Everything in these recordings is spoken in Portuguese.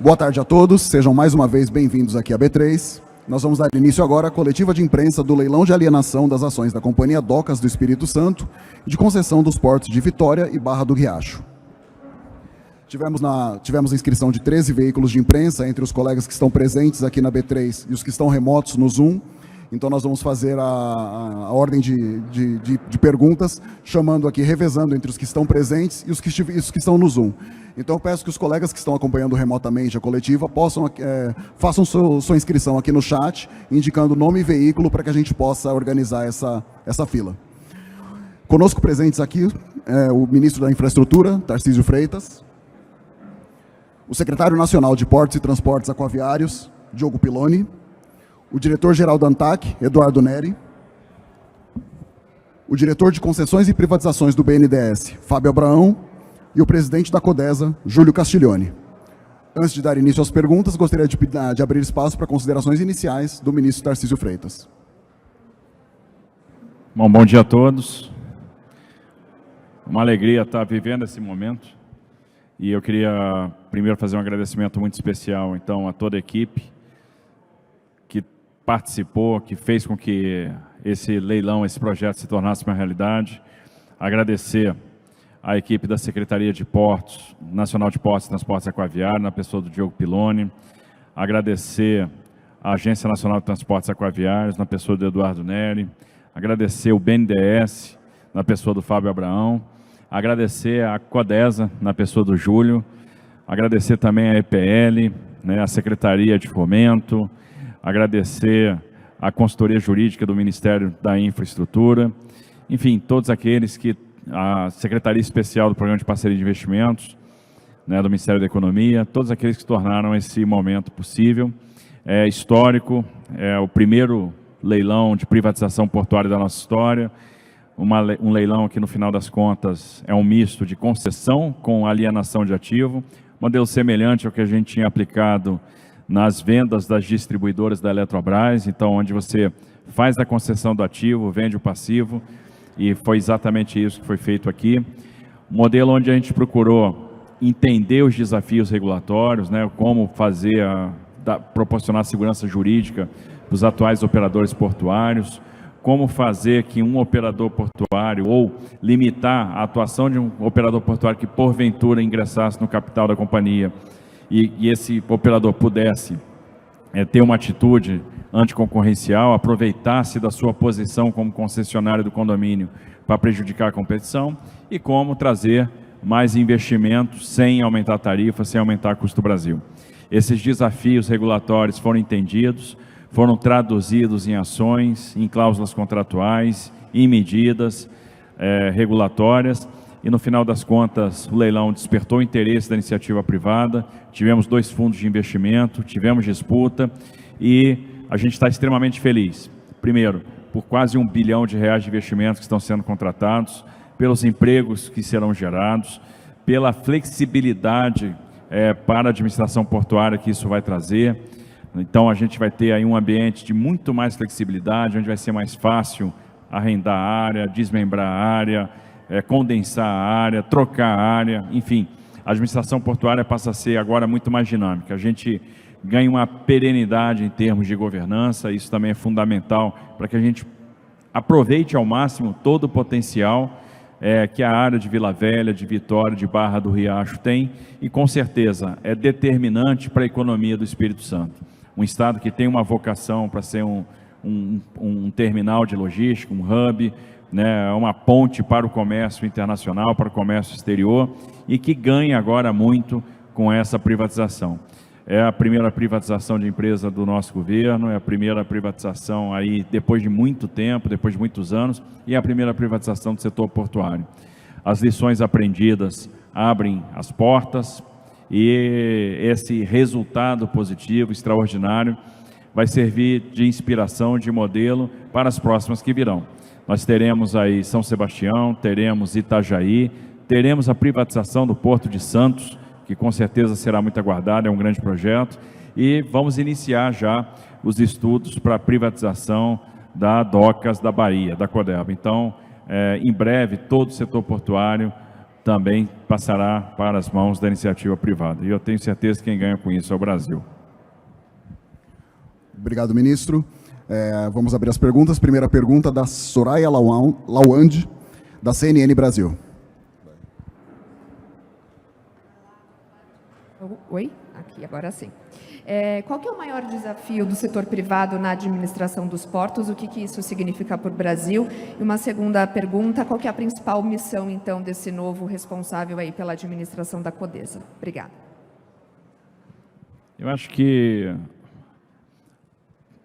Boa tarde a todos, sejam mais uma vez bem-vindos aqui à B3. Nós vamos dar início agora à coletiva de imprensa do leilão de alienação das ações da Companhia Docas do Espírito Santo e de concessão dos portos de Vitória e Barra do Riacho. Tivemos a inscrição de 13 veículos de imprensa entre os colegas que estão presentes aqui na B3 e os que estão remotos no Zoom. Então nós vamos fazer a ordem de perguntas, chamando aqui, revezando entre os que estão presentes e os que estão no Zoom. Então eu peço que os colegas que estão acompanhando remotamente a coletiva façam sua inscrição aqui no chat, indicando nome e veículo para que a gente possa organizar essa fila. Conosco presentes aqui o ministro da Infraestrutura, Tarcísio Freitas, o secretário nacional de Portos e Transportes Aquaviários, Diogo Piloni, o diretor-geral da ANTAC, Eduardo Neri, o diretor de Concessões e Privatizações do BNDES, Fábio Abraão, e o presidente da CODESA, Júlio Castiglione. Antes de dar início às perguntas, gostaria de abrir espaço para considerações iniciais do ministro Tarcísio Freitas. Bom dia a todos. Uma alegria estar vivendo esse momento. E eu queria primeiro fazer um agradecimento muito especial, então, a toda a equipe que participou, que fez com que esse leilão, esse projeto se tornasse uma realidade. Agradecer a equipe da Secretaria de Portos, Nacional de Portos e Transportes Aquaviários, na pessoa do Diogo Piloni. Agradecer a Agência Nacional de Transportes Aquaviários, na pessoa do Eduardo Neri. Agradecer o BNDES, na pessoa do Fábio Abraão. Agradecer a CODESA, na pessoa do Júlio. Agradecer também a EPL, a Secretaria de Fomento. Agradecer a consultoria jurídica do Ministério da Infraestrutura. Enfim, todos aqueles que a Secretaria Especial do Programa de Parceria de Investimentos, do Ministério da Economia, todos aqueles que tornaram esse momento possível. É histórico, é o primeiro leilão de privatização portuária da nossa história, um leilão que, no final das contas, é um misto de concessão com alienação de ativo, modelo semelhante ao que a gente tinha aplicado nas vendas das distribuidoras da Eletrobras, então, onde você faz a concessão do ativo, vende o passivo, e foi exatamente isso que foi feito aqui. Um modelo onde a gente procurou entender os desafios regulatórios, como fazer, proporcionar segurança jurídica para os atuais operadores portuários, como fazer que um operador portuário, ou limitar a atuação de um operador portuário que porventura ingressasse no capital da companhia e esse operador pudesse ter uma atitude anticoncorrencial, aproveitar-se da sua posição como concessionário do condomínio para prejudicar a competição, e como trazer mais investimentos sem aumentar a tarifa, sem aumentar o custo do Brasil. Esses desafios regulatórios foram entendidos, foram traduzidos em ações, em cláusulas contratuais, em medidas regulatórias, e no final das contas o leilão despertou o interesse da iniciativa privada, tivemos 2 fundos de investimento, tivemos disputa, e a gente está extremamente feliz, primeiro, por quase R$1 bilhão de investimentos que estão sendo contratados, pelos empregos que serão gerados, pela flexibilidade para a administração portuária que isso vai trazer. Então a gente vai ter aí um ambiente de muito mais flexibilidade, onde vai ser mais fácil arrendar a área, desmembrar a área, condensar a área, trocar a área, enfim. A administração portuária passa a ser agora muito mais dinâmica. A gente ganha uma perenidade em termos de governança, isso também é fundamental para que a gente aproveite ao máximo todo o potencial que a área de Vila Velha, de Vitória, de Barra do Riacho tem, e com certeza é determinante para a economia do Espírito Santo. Um estado que tem uma vocação para ser um terminal de logística, um hub, uma ponte para o comércio internacional, para o comércio exterior, e que ganha agora muito com essa privatização. É a primeira privatização de empresa do nosso governo, é a primeira privatização aí depois de muito tempo, depois de muitos anos, e é a primeira privatização do setor portuário. As lições aprendidas abrem as portas, e esse resultado positivo, extraordinário, vai servir de inspiração, de modelo para as próximas que virão. Nós teremos aí São Sebastião, teremos Itajaí, teremos a privatização do Porto de Santos, que com certeza será muito aguardado, é um grande projeto, e vamos iniciar já os estudos para a privatização da Docas da Bahia, da Codelba. Então, em breve, todo o setor portuário também passará para as mãos da iniciativa privada. E eu tenho certeza que quem ganha com isso é o Brasil. Obrigado, ministro. Vamos abrir as perguntas. Primeira pergunta da Soraya Lawande, da CNN Brasil. Oi? Aqui, agora sim. Qual que é o maior desafio do setor privado na administração dos portos? O que isso significa para o Brasil? E uma segunda pergunta, qual que é a principal missão, então, desse novo responsável aí pela administração da Codesa? Obrigada. Eu acho que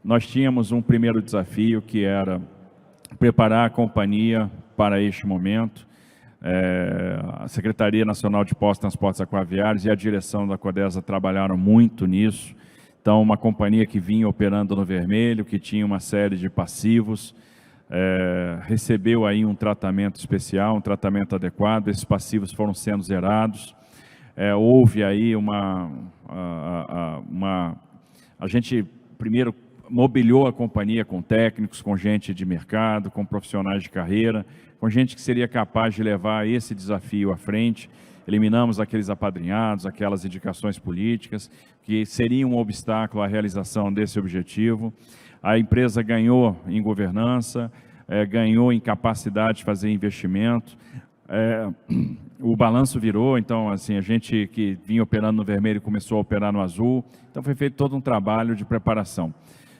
nós tínhamos um primeiro desafio, que era preparar a companhia para este momento. A Secretaria Nacional de Postos e Transportes Aquaviários e a direção da Codesa trabalharam muito nisso. Então, uma companhia que vinha operando no vermelho, que tinha uma série de passivos, recebeu aí um tratamento especial, um tratamento adequado. Esses passivos foram sendo zerados. Houve aí a gente primeiro mobiliou a companhia com técnicos, com gente de mercado, com profissionais de carreira, com gente que seria capaz de levar esse desafio à frente. Eliminamos aqueles apadrinhados, aquelas indicações políticas, que seriam um obstáculo à realização desse objetivo. A empresa ganhou em governança, ganhou em capacidade de fazer investimento. O balanço virou, então assim, a gente que vinha operando no vermelho começou a operar no azul. Então foi feito todo um trabalho de preparação.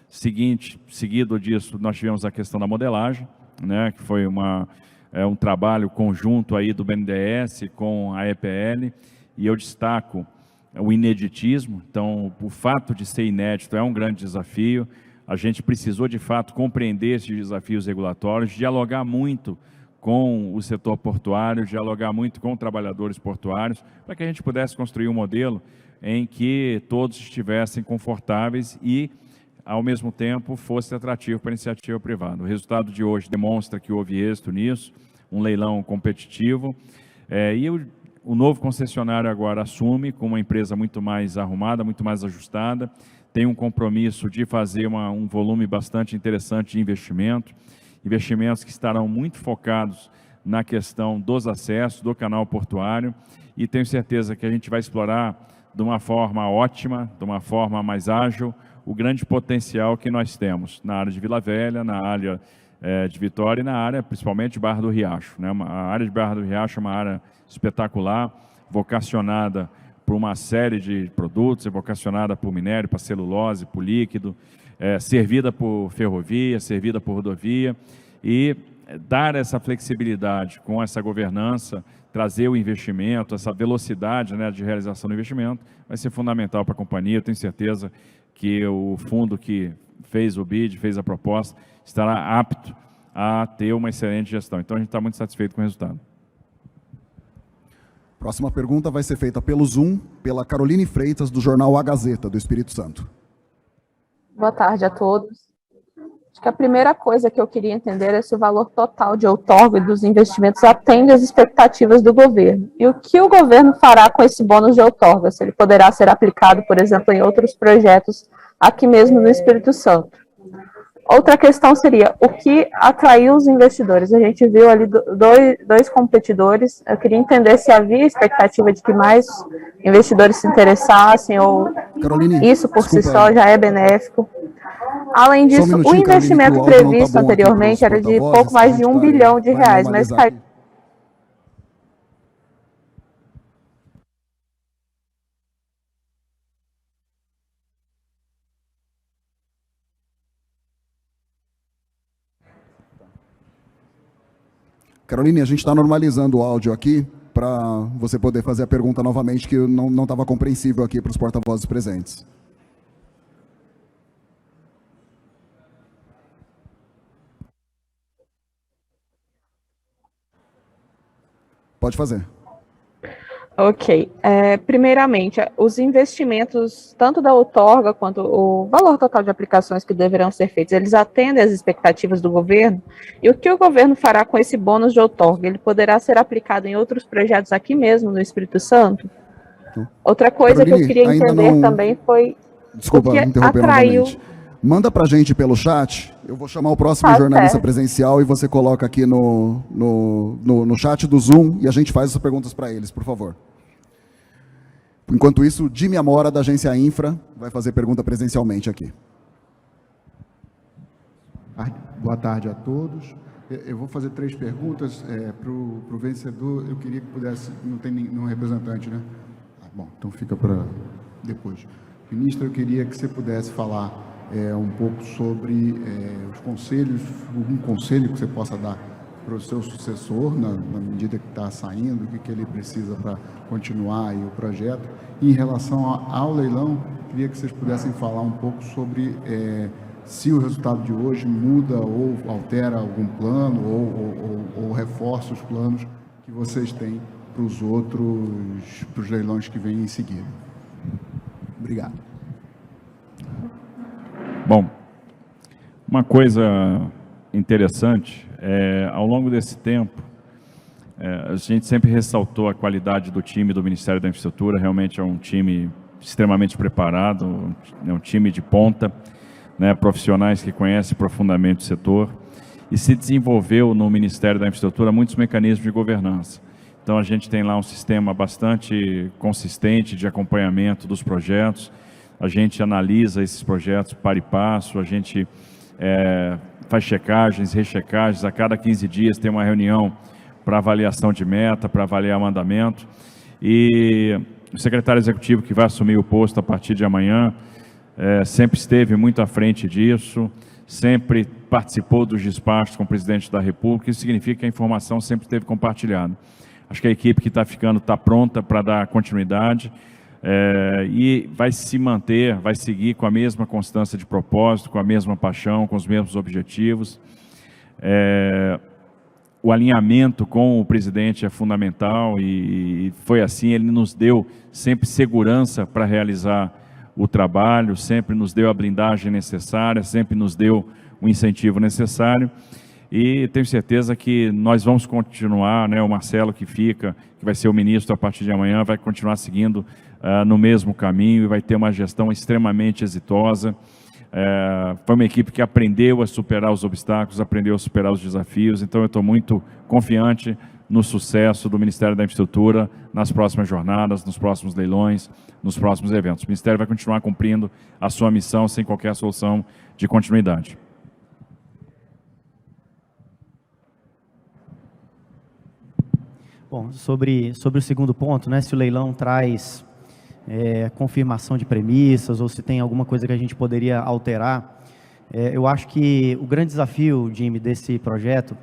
Seguido disso, nós tivemos a questão da modelagem, né, que foi um trabalho conjunto aí do BNDES com a EPL, e eu destaco o ineditismo. Então, o fato de ser inédito é um grande desafio. A gente precisou, de fato, compreender esses desafios regulatórios, dialogar muito com o setor portuário, dialogar muito com trabalhadores portuários, para que a gente pudesse construir um modelo em que todos estivessem confortáveis e, ao mesmo tempo, fosse atrativo para a iniciativa privada. O resultado de hoje demonstra que houve êxito nisso, um leilão competitivo, e o novo concessionário agora assume com uma empresa muito mais arrumada, muito mais ajustada, tem um compromisso de fazer um volume bastante interessante de investimentos que estarão muito focados na questão dos acessos, do canal portuário, e tenho certeza que a gente vai explorar de uma forma ótima, de uma forma mais ágil, o grande potencial que nós temos na área de Vila Velha, na área de Vitória e na área, principalmente, de Barra do Riacho, né? A área de Barra do Riacho é uma área espetacular, vocacionada por uma série de produtos, é vocacionada por minério, para celulose, por líquido, servida por ferrovia, servida por rodovia, e dar essa flexibilidade com essa governança, trazer o investimento, essa velocidade, né, de realização do investimento, vai ser fundamental para a companhia. Eu tenho certeza que o fundo que fez o bid, fez a proposta, estará apto a ter uma excelente gestão. Então, a gente está muito satisfeito com o resultado. Próxima pergunta vai ser feita pelo Zoom, pela Caroline Freitas, do jornal A Gazeta, do Espírito Santo. Boa tarde a todos. Acho que a primeira coisa que eu queria entender é se o valor total de outorga e dos investimentos atende às expectativas do governo. E o que o governo fará com esse bônus de outorga? Se ele poderá ser aplicado, por exemplo, em outros projetos aqui mesmo no Espírito Santo. Outra questão seria o que atraiu os investidores. A gente viu ali dois competidores. Eu queria entender se havia expectativa de que mais investidores se interessassem ou Caroline, isso por si só já é benéfico. Além disso, o investimento previsto anteriormente era de pouco mais de R$1 bilhão, mas caiu. Caroline, a gente está normalizando o áudio aqui para você poder fazer a pergunta novamente, que não estava compreensível aqui para os porta-vozes presentes. Pode fazer. Ok. Primeiramente, os investimentos, tanto da outorga quanto o valor total de aplicações que deverão ser feitos, eles atendem às expectativas do governo? E o que o governo fará com esse bônus de outorga? Ele poderá ser aplicado em outros projetos aqui mesmo, no Espírito Santo? Outra coisa, Caroline, que eu queria entender também foi Desculpa, o que atraiu... Manda para a gente pelo chat. Eu vou chamar o próximo jornalista presencial e você coloca aqui no chat do Zoom e a gente faz as perguntas para eles, por favor. Enquanto isso, Jimmy Amora, da agência Infra, vai fazer pergunta presencialmente aqui. Boa tarde a todos. Eu vou fazer 3 perguntas para o vencedor. Eu queria que pudesse... Não tem nenhum representante, né? Bom, então fica para depois. Ministro, eu queria que você pudesse falar um pouco sobre os conselhos, algum conselho que você possa dar para o seu sucessor, na medida que está saindo, o que ele precisa para continuar aí o projeto. E em relação ao leilão, queria que vocês pudessem falar um pouco sobre se o resultado de hoje muda ou altera algum plano ou reforça os planos que vocês têm para os leilões que vêm em seguida. Obrigado. Bom, uma coisa interessante, ao longo desse tempo, a gente sempre ressaltou a qualidade do time do Ministério da Infraestrutura. Realmente é um time extremamente preparado, é um time de ponta, né, profissionais que conhecem profundamente o setor, e se desenvolveu no Ministério da Infraestrutura muitos mecanismos de governança. Então a gente tem lá um sistema bastante consistente de acompanhamento dos projetos, a gente analisa esses projetos para e passo, a gente faz checagens, rechecagens, a cada 15 dias tem uma reunião para avaliação de meta, para avaliar o andamento, e o secretário executivo que vai assumir o posto a partir de amanhã sempre esteve muito à frente disso, sempre participou dos despachos com o presidente da República. Isso significa que a informação sempre esteve compartilhada. Acho que a equipe que está ficando está pronta para dar continuidade e vai se manter, vai seguir com a mesma constância de propósito, com a mesma paixão, com os mesmos objetivos. O alinhamento com o presidente é fundamental e foi assim, ele nos deu sempre segurança para realizar o trabalho, sempre nos deu a blindagem necessária, sempre nos deu o incentivo necessário, e tenho certeza que nós vamos continuar, né, o Marcelo que fica, que vai ser o ministro a partir de amanhã, vai continuar seguindo no mesmo caminho e vai ter uma gestão extremamente exitosa. Foi uma equipe que aprendeu a superar os obstáculos, aprendeu a superar os desafios, então eu estou muito confiante no sucesso do Ministério da Infraestrutura nas próximas jornadas, nos próximos leilões, nos próximos eventos. O Ministério vai continuar cumprindo a sua missão sem qualquer solução de continuidade. Bom, sobre o segundo ponto, né, se o leilão traz confirmação de premissas ou se tem alguma coisa que a gente poderia alterar, eu acho que o grande desafio, Jimmy, desse projeto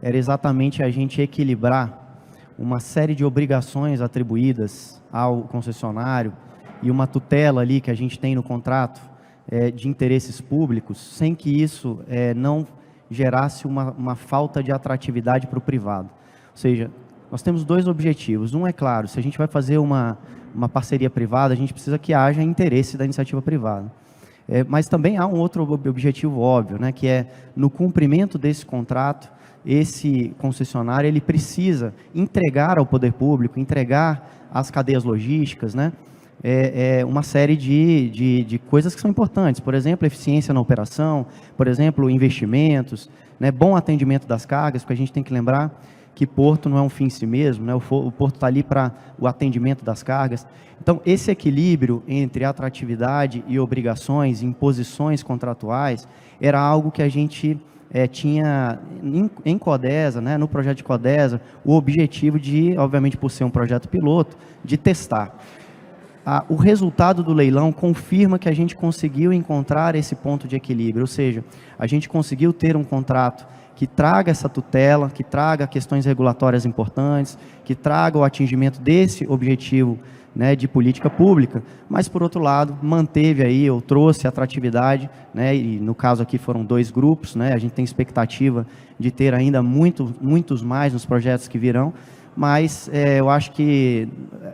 era exatamente a gente equilibrar uma série de obrigações atribuídas ao concessionário e uma tutela ali que a gente tem no contrato de interesses públicos, sem que isso não gerasse uma falta de atratividade para o privado. Ou seja, nós temos 2 objetivos. Um é claro, se a gente vai fazer uma parceria privada, a gente precisa que haja interesse da iniciativa privada. Mas também há um outro objetivo óbvio, né, que é no cumprimento desse contrato, esse concessionário ele precisa entregar ao poder público, entregar às cadeias logísticas, né, uma série de coisas que são importantes. Por exemplo, eficiência na operação, por exemplo, investimentos, né, bom atendimento das cargas, porque a gente tem que lembrar que porto não é um fim em si mesmo, né, o porto está ali para o atendimento das cargas. Então, esse equilíbrio entre atratividade e obrigações, imposições contratuais, era algo que a gente tinha em Codesa, né, no projeto de Codesa, o objetivo de, obviamente por ser um projeto piloto, de testar. O resultado do leilão confirma que a gente conseguiu encontrar esse ponto de equilíbrio, ou seja, a gente conseguiu ter um contrato que traga essa tutela, que traga questões regulatórias importantes, que traga o atingimento desse objetivo, né, de política pública, mas, por outro lado, manteve aí, ou trouxe atratividade, né, e no caso aqui foram 2 grupos, né, a gente tem expectativa de ter ainda muitos mais nos projetos que virão, mas eu acho que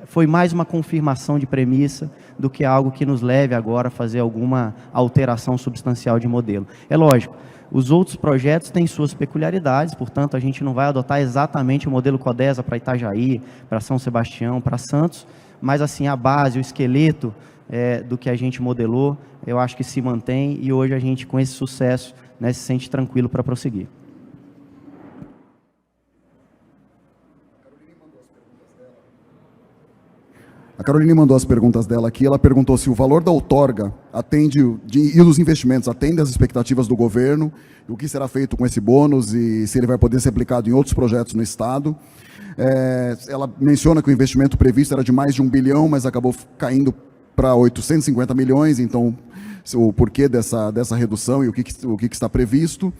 foi mais uma confirmação de premissa do que algo que nos leve agora a fazer alguma alteração substancial de modelo. É lógico, os outros projetos têm suas peculiaridades, portanto, a gente não vai adotar exatamente o modelo Codesa para Itajaí, para São Sebastião, para Santos, mas assim, a base, o esqueleto do que a gente modelou, eu acho que se mantém e hoje a gente, com esse sucesso, né, se sente tranquilo para prosseguir. A Caroline mandou as perguntas dela aqui. Ela perguntou se o valor da outorga e dos investimentos atende às expectativas do governo, o que será feito com esse bônus e se ele vai poder ser aplicado em outros projetos no Estado. Ela menciona que o investimento previsto era de mais de 1 bilhão, mas acabou caindo para 850 milhões, então o porquê dessa redução e o que está previsto.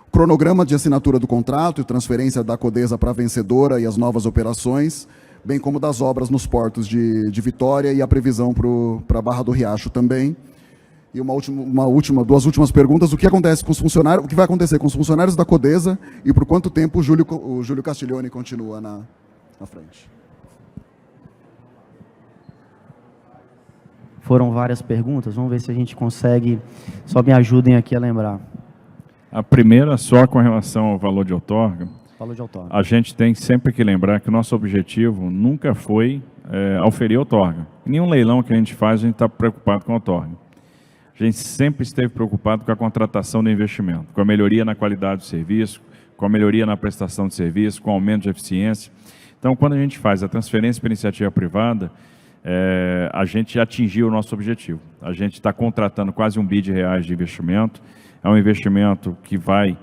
O cronograma de assinatura do contrato e transferência da Codesa para a vencedora e as novas operações, bem como das obras nos portos de Vitória e a previsão para a Barra do Riacho também. E duas últimas perguntas: o que acontece com os funcionários, o que vai acontecer com os funcionários da Codesa e por quanto tempo o Júlio Castiglione continua na frente? Foram várias perguntas, vamos ver se a gente consegue, só me ajudem aqui a lembrar. A primeira, só com relação ao valor de outorga. Valor de outorga. A gente tem sempre que lembrar que o nosso objetivo nunca foi auferir outorga. Em nenhum leilão que a gente faz, a gente está preocupado com a outorga. A gente sempre esteve preocupado com a contratação do investimento, com a melhoria na qualidade do serviço, com a melhoria na prestação de serviço, com o aumento de eficiência. Então, quando a gente faz a transferência para iniciativa privada, a gente atingiu o nosso objetivo. A gente está contratando quase R$1 bilhão de investimento. É um investimento que vai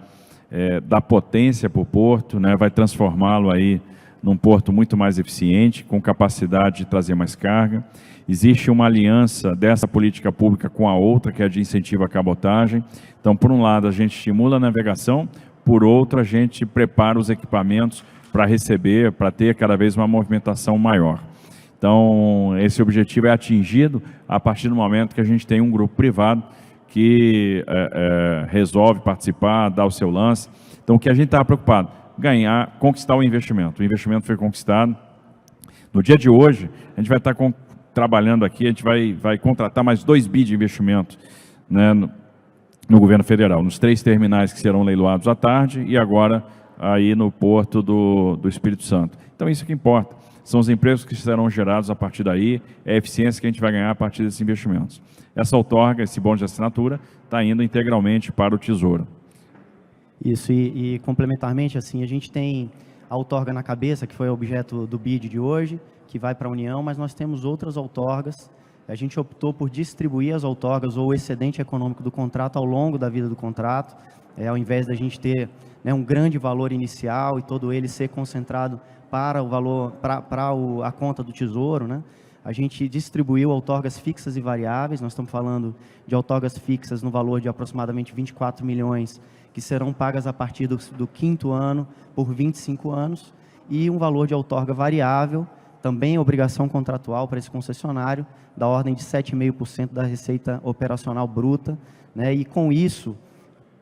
dar potência para o porto, né, vai transformá-lo aí num porto muito mais eficiente, com capacidade de trazer mais carga. Existe uma aliança dessa política pública com a outra, que é a de incentivo à cabotagem. Então, por um lado, a gente estimula a navegação, por outro, a gente prepara os equipamentos para receber, para ter cada vez uma movimentação maior. Então, esse objetivo é atingido a partir do momento que a gente tem um grupo privado que resolve participar, dar o seu lance. Então, o que a gente estava preocupado? Conquistar o investimento. O investimento foi conquistado. No dia de hoje, a gente vai estar trabalhando aqui, a gente vai contratar mais 2 bi de investimento, né, no governo federal, nos 3 terminais que serão leiloados à tarde e agora aí no porto do Espírito Santo. Então, isso que importa. São os empregos que serão gerados a partir daí, é a eficiência que a gente vai ganhar a partir desses investimentos. Essa outorga, esse bônus de assinatura, está indo integralmente para o Tesouro. Isso, e complementarmente, assim, a gente tem a outorga na cabeça, que foi objeto do BID de hoje, que vai para a União, mas nós temos outras outorgas. A gente optou por distribuir as outorgas ou o excedente econômico do contrato ao longo da vida do contrato, ao invés da gente ter, né, um grande valor inicial e todo ele ser concentrado para o valor, para a conta do Tesouro, né? A gente distribuiu outorgas fixas e variáveis. Nós estamos falando de outorgas fixas no valor de aproximadamente 24 milhões, que serão pagas a partir do 5º ano por 25 anos, e um valor de outorga variável, também obrigação contratual para esse concessionário, da ordem de 7,5% da receita operacional bruta, né? E com isso,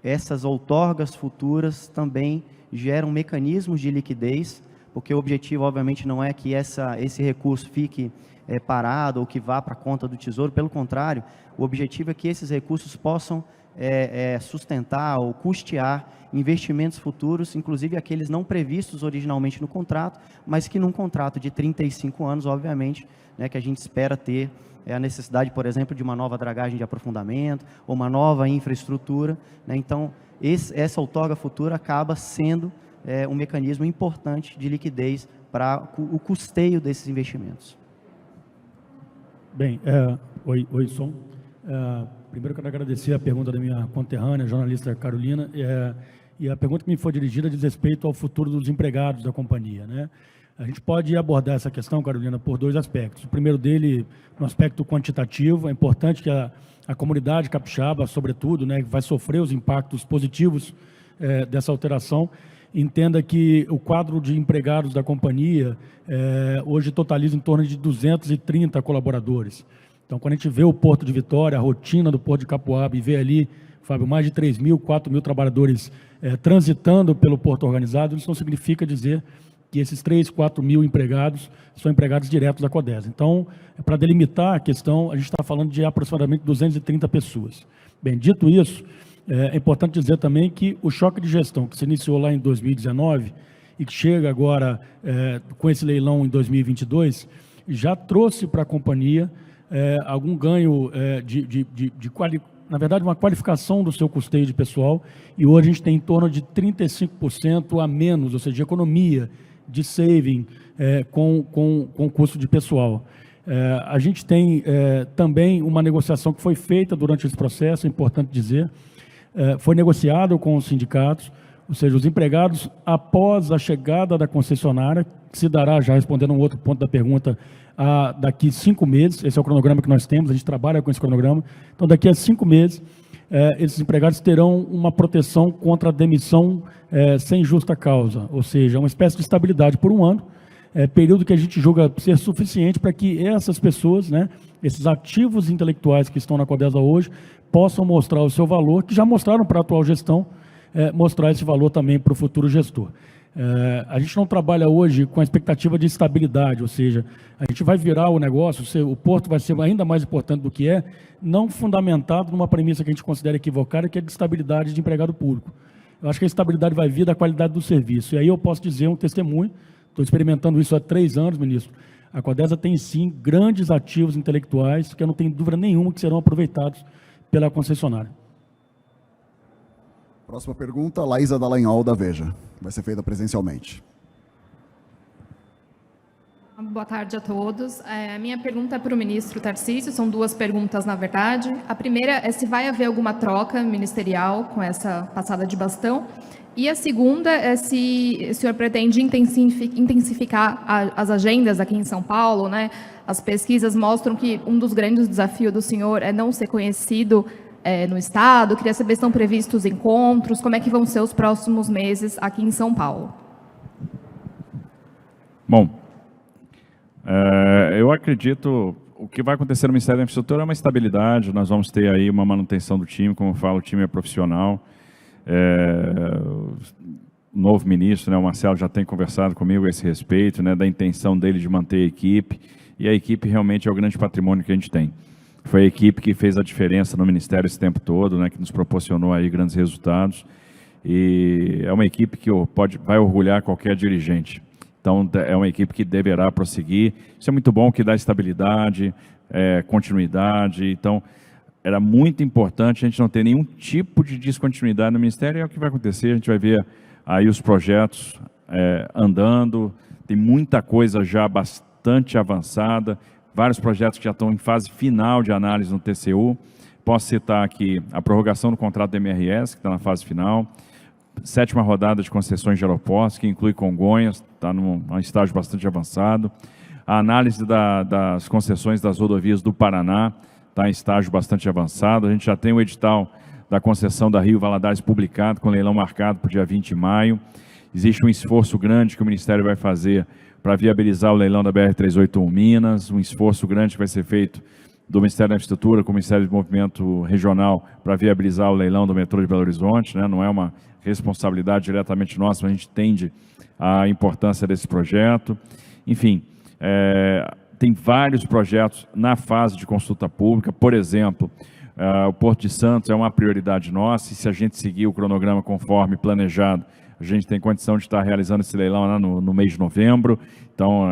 essas outorgas futuras também geram mecanismos de liquidez, porque o objetivo, obviamente, não é que esse recurso fique parado ou que vá para a conta do Tesouro. Pelo contrário, o objetivo é que esses recursos possam sustentar ou custear investimentos futuros, inclusive aqueles não previstos originalmente no contrato, mas que num contrato de 35 anos, obviamente, né, que a gente espera ter a necessidade, por exemplo, de uma nova dragagem de aprofundamento ou uma nova infraestrutura, né? Então, essa outorga futura acaba sendo um mecanismo importante de liquidez para o custeio desses investimentos. Bem, oi, Som. Primeiro, eu quero agradecer a pergunta da minha conterrânea, a jornalista Carolina, e a pergunta que me foi dirigida diz respeito ao futuro dos empregados da companhia, né? A gente pode abordar essa questão, Carolina, por 2 aspectos. O primeiro dele, no aspecto quantitativo, é importante que a comunidade capixaba, sobretudo, né, que vai sofrer os impactos positivos dessa alteração, entenda que o quadro de empregados da companhia hoje totaliza em torno de 230 colaboradores. Então, quando a gente vê o Porto de Vitória, a rotina do Porto de Capoaba, e vê ali, Fábio, mais de 3.000, 4.000 trabalhadores transitando pelo Porto organizado, isso não significa dizer que esses 3.000, 4.000 empregados são empregados diretos da Codesa. Então, para delimitar a questão, a gente está falando de aproximadamente 230 pessoas. Bem, dito isso, é importante dizer também que o choque de gestão que se iniciou lá em 2019 e que chega agora com esse leilão em 2022, já trouxe para a companhia algum ganho na verdade, uma qualificação do seu custeio de pessoal, e hoje a gente tem em torno de 35% a menos, ou seja, de economia, de saving, com o custo de pessoal. A gente tem também uma negociação que foi feita durante esse processo, é importante dizer, foi negociado com os sindicatos, ou seja, os empregados, após a chegada da concessionária, que se dará, já respondendo um outro ponto da pergunta, daqui 5 meses, esse é o cronograma que nós temos, a gente trabalha com esse cronograma, então daqui a 5 meses, esses empregados terão uma proteção contra a demissão sem justa causa, ou seja, uma espécie de estabilidade por 1 ano, período que a gente julga ser suficiente para que essas pessoas, né, esses ativos intelectuais que estão na Codesa hoje, possam mostrar o seu valor, que já mostraram para a atual gestão, mostrar esse valor também para o futuro gestor. A gente não trabalha hoje com a expectativa de estabilidade, ou seja, a gente vai virar o negócio, o porto vai ser ainda mais importante do que não fundamentado numa premissa que a gente considera equivocada, que é de estabilidade de empregado público. Eu acho que a estabilidade vai vir da qualidade do serviço. E aí eu posso dizer um testemunho, estou experimentando isso há 3 anos, ministro. A Codesa tem, sim, grandes ativos intelectuais que eu não tenho dúvida nenhuma que serão aproveitados pela concessionária. Próxima pergunta, Laísa Dallagnol, da Veja. Vai ser feita presencialmente. Boa tarde a todos. A minha pergunta é para o ministro Tarcísio, são 2 perguntas, na verdade. A primeira é se vai haver alguma troca ministerial com essa passada de bastão. E a segunda é se o senhor pretende intensificar as agendas aqui em São Paulo, né? As pesquisas mostram que um dos grandes desafios do senhor é não ser conhecido no Estado. Queria saber se estão previstos encontros, como é que vão ser os próximos meses aqui em São Paulo. Bom, eu acredito, o que vai acontecer no Ministério da Infraestrutura é uma estabilidade, nós vamos ter aí uma manutenção do time, como eu falo, o time é profissional. O novo ministro, né, o Marcelo, já tem conversado comigo a esse respeito, né, da intenção dele de manter a equipe, e a equipe realmente é o grande patrimônio que a gente tem. Foi a equipe que fez a diferença no Ministério esse tempo todo, né, que nos proporcionou aí grandes resultados, e é uma equipe que vai orgulhar qualquer dirigente. Então, é uma equipe que deverá prosseguir. Isso é muito bom, que dá estabilidade, continuidade. Então, era muito importante a gente não ter nenhum tipo de descontinuidade no Ministério, e é o que vai acontecer. A gente vai ver aí os projetos andando, tem muita coisa já bastante avançada, vários projetos que já estão em fase final de análise no TCU. Posso citar aqui a prorrogação do contrato do MRS, que está na fase final, 7ª rodada de concessões de aeroportos, que inclui Congonhas, está num estágio bastante avançado, a análise das concessões das rodovias do Paraná, está em estágio bastante avançado. A gente já tem o edital da concessão da Rio Valadares publicado, com leilão marcado para o dia 20 de maio. Existe um esforço grande que o Ministério vai fazer para viabilizar o leilão da BR-381 Minas, um esforço grande que vai ser feito do Ministério da Infraestrutura com o Ministério do Desenvolvimento Regional para viabilizar o leilão do metrô de Belo Horizonte, né? Não é uma responsabilidade diretamente nossa, mas a gente entende a importância desse projeto. Enfim, tem vários projetos na fase de consulta pública. Por exemplo, o Porto de Santos é uma prioridade nossa, e se a gente seguir o cronograma conforme planejado, a gente tem condição de estar realizando esse leilão lá no mês de novembro. Então,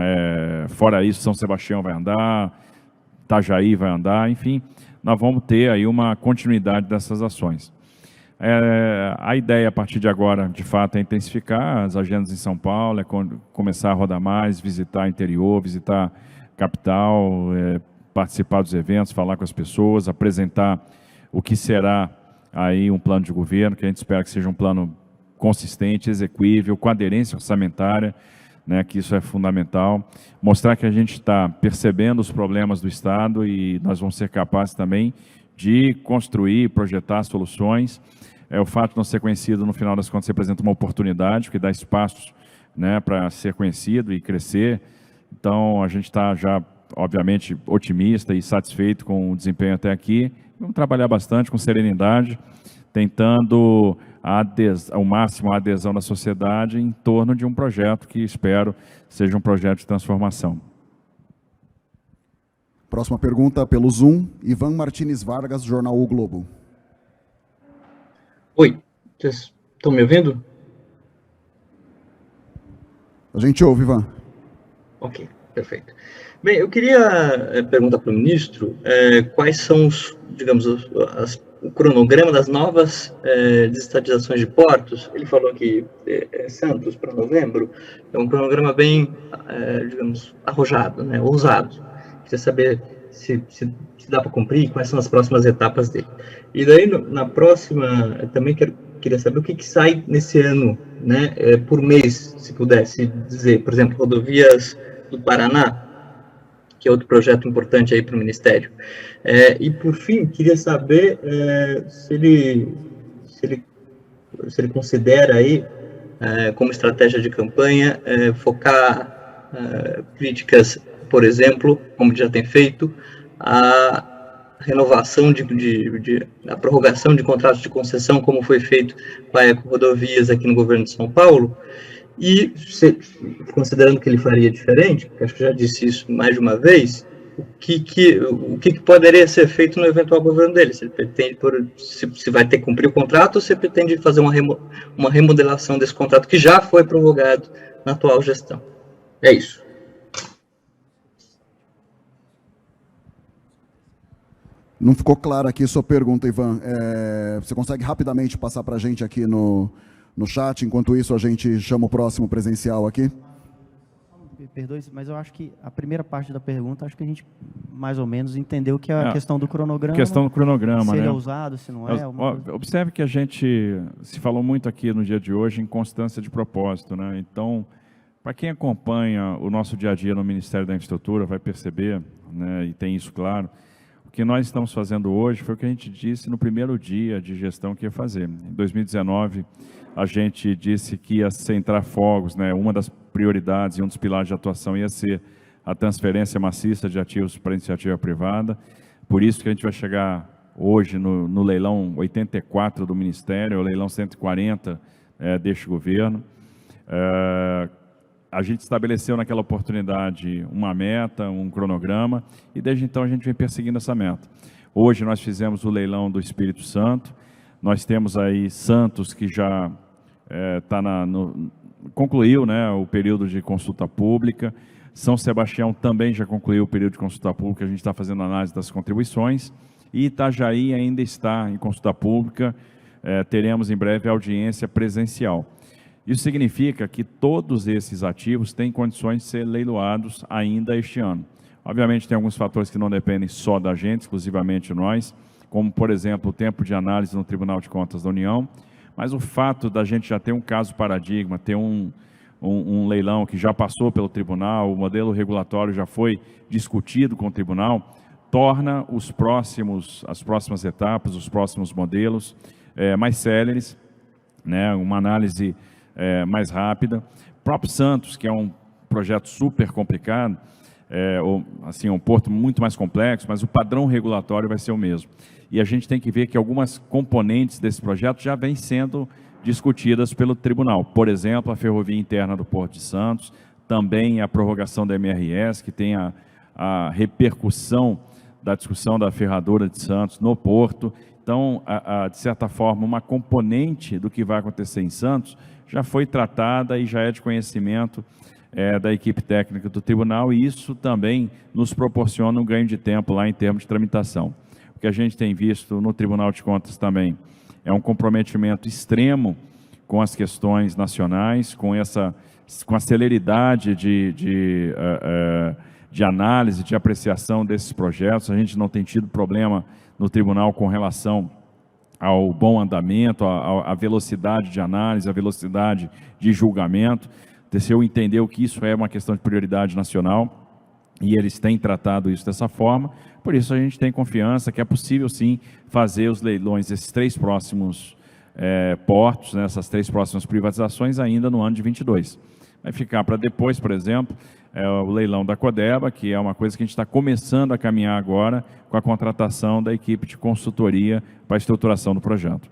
fora isso, São Sebastião vai andar, Itajaí vai andar, enfim, nós vamos ter aí uma continuidade dessas ações. A ideia, a partir de agora, de fato, é intensificar as agendas em São Paulo, começar a rodar mais, visitar interior, visitar capital, participar dos eventos, falar com as pessoas, apresentar o que será aí um plano de governo, que a gente espera que seja um plano consistente, execuível, com aderência orçamentária, né, que isso é fundamental. Mostrar que a gente está percebendo os problemas do Estado e nós vamos ser capazes também de construir, projetar soluções. O fato de não ser conhecido, no final das contas, representa uma oportunidade, que dá espaços, né, para ser conhecido e crescer. Então, a gente está já, obviamente, otimista e satisfeito com o desempenho até aqui. Vamos trabalhar bastante com serenidade, tentando ao máximo a adesão da sociedade em torno de um projeto que espero seja um projeto de transformação. Próxima pergunta pelo Zoom, Ivan Martins Vargas, Jornal O Globo. Oi, vocês estão me ouvindo? A gente ouve, Ivan. Ok. Perfeito. Bem, eu queria perguntar para o ministro quais são os, digamos, o cronograma das novas desestatizações de portos. Ele falou que Santos para novembro é um cronograma bem, digamos, arrojado, né, ousado. Queria saber se dá para cumprir, quais são as próximas etapas dele. E daí, na próxima, também queria saber o que sai nesse ano, né, por mês, se pudesse dizer, por exemplo, rodovias do Paraná, que é outro projeto importante aí para o Ministério. E, por fim, queria saber se ele considera aí, como estratégia de campanha, focar críticas, por exemplo, como já tem feito, a renovação a prorrogação de contratos de concessão, como foi feito com a Eco Rodovias aqui no governo de São Paulo, e, considerando que ele faria diferente, porque acho que já disse isso mais de uma vez, o que poderia ser feito no eventual governo dele? Se ele pretende, se vai ter que cumprir o contrato, ou se ele pretende fazer uma remodelação desse contrato que já foi prorrogado na atual gestão. É isso. Não ficou clara aqui a sua pergunta, Ivan. Você consegue rapidamente passar para a gente aqui no chat? Enquanto isso, a gente chama o próximo presencial aqui. Perdoe, mas eu acho que a primeira parte da pergunta, acho que a gente mais ou menos entendeu que é a questão do cronograma. Questão do cronograma, se né? ele é usado, se não é. Observe que a gente se falou muito aqui no dia de hoje em constância de propósito, né? Então, para quem acompanha o nosso dia a dia no Ministério da Infraestrutura, vai perceber, né, e tem isso claro, o que nós estamos fazendo hoje foi o que a gente disse no primeiro dia de gestão que ia fazer. Em 2019, a gente disse que ia centrar fogos, né? Uma das prioridades e um dos pilares de atuação ia ser a transferência maciça de ativos para a iniciativa privada. Por isso que a gente vai chegar hoje no leilão 84 do Ministério, o leilão 140 deste governo. A gente estabeleceu naquela oportunidade uma meta, um cronograma, e desde então a gente vem perseguindo essa meta. Hoje nós fizemos o leilão do Espírito Santo, nós temos aí Santos que já concluiu, né, o período de consulta pública. São Sebastião também já concluiu o período de consulta pública, a gente está fazendo análise das contribuições, e Itajaí ainda está em consulta pública, teremos em breve audiência presencial. Isso significa que todos esses ativos têm condições de ser leiloados ainda este ano. Obviamente tem alguns fatores que não dependem só da gente, exclusivamente nós, como por exemplo o tempo de análise no Tribunal de Contas da União, mas o fato da gente já ter um caso paradigma, ter um leilão que já passou pelo tribunal, o modelo regulatório já foi discutido com o tribunal, torna as próximas etapas, os próximos modelos mais céleres, né, uma análise mais rápida. O próprio Santos, que é um projeto super complicado, assim, um porto muito mais complexo, mas o padrão regulatório vai ser o mesmo. E a gente tem que ver que algumas componentes desse projeto já vêm sendo discutidas pelo tribunal. Por exemplo, a ferrovia interna do Porto de Santos, também a prorrogação da MRS, que tem a repercussão da discussão da ferradura de Santos no Porto. Então, de certa forma, uma componente do que vai acontecer em Santos já foi tratada e já é de conhecimento da equipe técnica do tribunal, e isso também nos proporciona um ganho de tempo lá em termos de tramitação. O que a gente tem visto no Tribunal de Contas também é um comprometimento extremo com as questões nacionais, com a celeridade de análise, de apreciação desses projetos. A gente não tem tido problema no tribunal com relação ao bom andamento, à velocidade de análise, à velocidade de julgamento. O TCU entendeu que isso é uma questão de prioridade nacional e eles têm tratado isso dessa forma. Por isso a gente tem confiança que é possível sim fazer os leilões desses 3 próximos portos, né, essas 3 próximas privatizações ainda no ano de 22. Vai ficar para depois, por exemplo, o leilão da Codeba, que é uma coisa que a gente está começando a caminhar agora com a contratação da equipe de consultoria para a estruturação do projeto.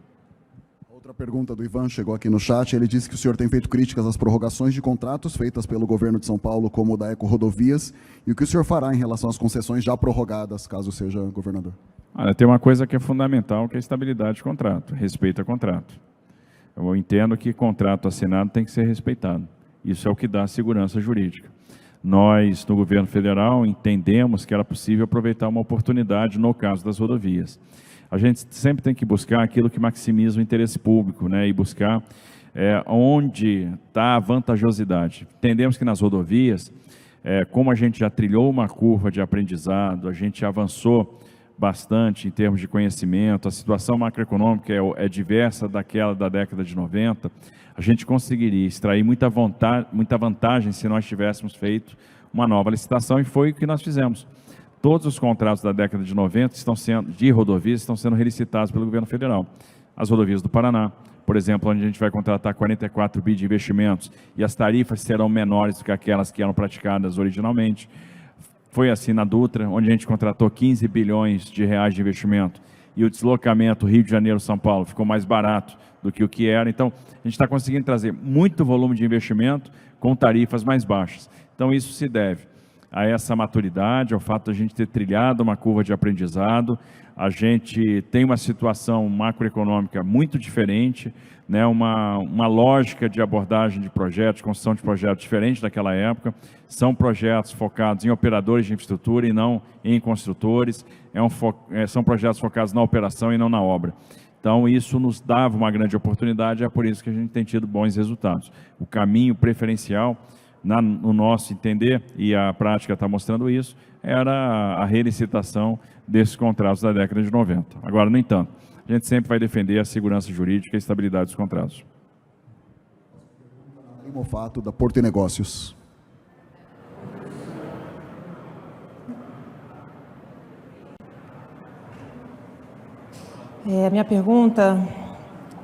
Outra pergunta do Ivan chegou aqui no chat. Ele disse que o senhor tem feito críticas às prorrogações de contratos feitas pelo governo de São Paulo, como o da Eco Rodovias, e o que o senhor fará em relação às concessões já prorrogadas, caso seja governador? Olha, tem uma coisa que é fundamental, que é a estabilidade de contrato, respeito a contrato. Eu entendo que contrato assinado tem que ser respeitado. Isso é o que dá segurança jurídica. Nós, no governo federal, entendemos que era possível aproveitar uma oportunidade no caso das rodovias. A gente sempre tem que buscar aquilo que maximiza o interesse público, né, e buscar onde está a vantajosidade. Entendemos que nas rodovias, como a gente já trilhou uma curva de aprendizado, a gente avançou bastante em termos de conhecimento, a situação macroeconômica é diversa daquela da década de 90, a gente conseguiria extrair muita vantagem se nós tivéssemos feito uma nova licitação, e foi o que nós fizemos. Todos os contratos da década de 90 de rodovias estão sendo relicitados pelo governo federal. As rodovias do Paraná, por exemplo, onde a gente vai contratar 44 bi de investimentos e as tarifas serão menores do que aquelas que eram praticadas originalmente. Foi assim na Dutra, onde a gente contratou 15 bilhões de reais de investimento e o deslocamento Rio de Janeiro-São Paulo ficou mais barato do que o que era. Então, a gente está conseguindo trazer muito volume de investimento com tarifas mais baixas. Então, isso se deve a essa maturidade, ao fato de a gente ter trilhado uma curva de aprendizado. A gente tem uma situação macroeconômica muito diferente, né, uma lógica de abordagem de projetos, construção de projetos diferente daquela época. São projetos focados em operadores de infraestrutura e não em construtores. São projetos focados na operação e não na obra. Então, isso nos dava uma grande oportunidade, é por isso que a gente tem tido bons resultados. O caminho preferencial, no nosso entender, e a prática está mostrando isso, era a relicitação desses contratos da década de 90. Agora, no entanto, a gente sempre vai defender a segurança jurídica e a estabilidade dos contratos. Mofato, da Porto e Negócios. A minha pergunta,